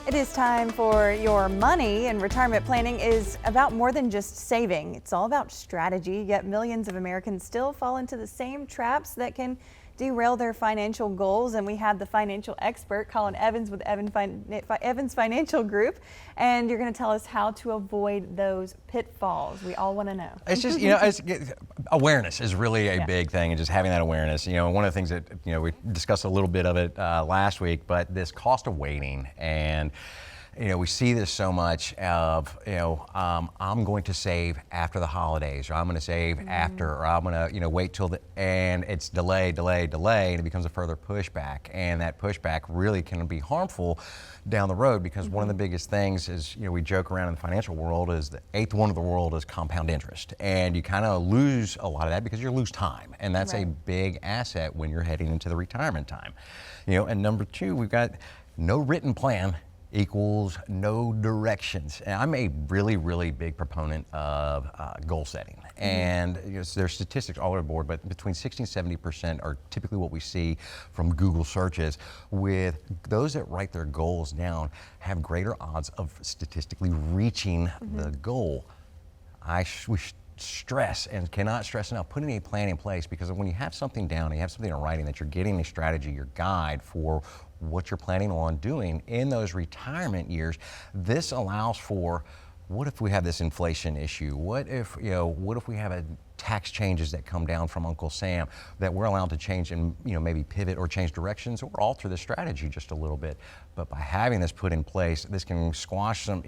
It is time for your money, and retirement planning is about more than just saving. It's all about strategy, yet millions of Americans still fall into the same traps that can derail their financial goals. And we have the financial expert, Colin Evans with Evans Financial Group, and you're going to tell us how to avoid those pitfalls. We all want to know. It's just, awareness is really a big thing, and just having that awareness. One of the things that, we discussed a little bit of it last week, but this cost of waiting, and we see this so much of, I'm going to save after the holidays, or I'm going to save after, or I'm going to, wait till and it's delay, and it becomes a further pushback. And that pushback really can be harmful down the road, because one of the biggest things is, we joke around in the financial world is the eighth one of the world is compound interest. And you kind of lose a lot of that because you lose time. And that's a big asset when you're heading into the retirement time. And number two, we've got no written plan equals no directions. And I'm a really, really big proponent of goal setting. And there's statistics all over the board, but between 60 and 70% are typically what we see from Google searches, with those that write their goals down have greater odds of statistically reaching the goal. We stress and cannot stress enough putting a plan in place, because when you have something down, you have something in writing, that you're getting a strategy, your guide for what you're planning on doing in those retirement years. This allows for, what if we have this inflation issue? What if we have a tax changes that come down from Uncle Sam that we're allowed to change and maybe pivot or change directions or alter the strategy just a little bit. But by having this put in place, this can squash some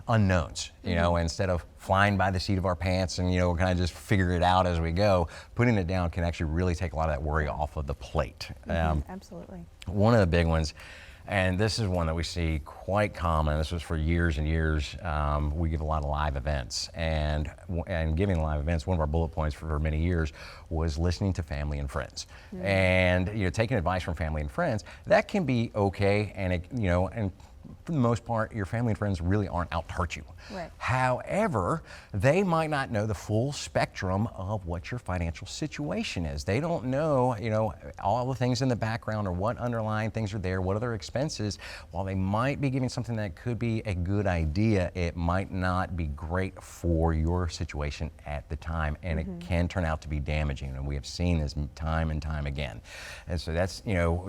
unknowns. Instead of flying by the seat of our pants and kind of just figure it out as we go, putting it down can actually really take a lot of that worry off of the plate. Absolutely. One of the big ones, and this is one that we see quite common, this was for years and years, we give a lot of live events. And giving live events, one of our bullet points for many years was listening to family and friends. And taking advice from family and friends, that can be okay, and and for the most part, your family and friends really aren't out to hurt you. Right. However, they might not know the full spectrum of what your financial situation is. They don't know, all the things in the background, or what underlying things are there, what other expenses. While they might be giving something that could be a good idea, it might not be great for your situation at the time, and it can turn out to be damaging. And we have seen this time and time again. And so that's,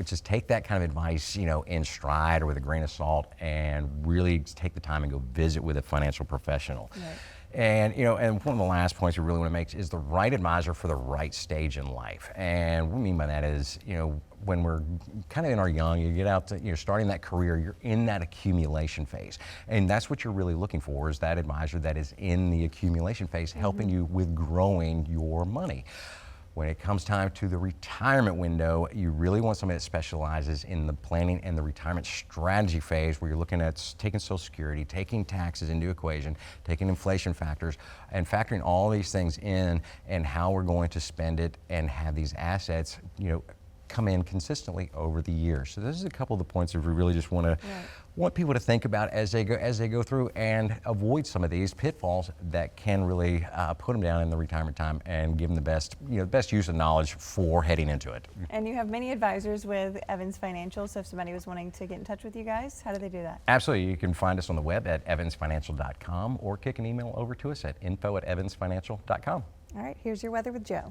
just take that kind of advice, in stride or with a grain of salt, and really take the time and go visit with a financial professional. Right. And and one of the last points we really want to make is the right advisor for the right stage in life. And what we mean by that is, when we're kind of in our young, you get out to, starting that career, you're in that accumulation phase. And that's what you're really looking for, is that advisor that is in the accumulation phase, helping you with growing your money. When it comes time to the retirement window, you really want somebody that specializes in the planning and the retirement strategy phase, where you're looking at taking Social Security, taking taxes into equation, taking inflation factors, and factoring all these things in, and how we're going to spend it and have these assets, come in consistently over the years. So this is a couple of the points that we really just want people to think about as they go through, and avoid some of these pitfalls that can really put them down in the retirement time and give them the best, best use of knowledge for heading into it. And you have many advisors with Evans Financial, so if somebody was wanting to get in touch with you guys, how do they do that? Absolutely. You can find us on the web at evansfinancial.com, or kick an email over to us at info@evansfinancial.com. All right, here's your weather with Joe.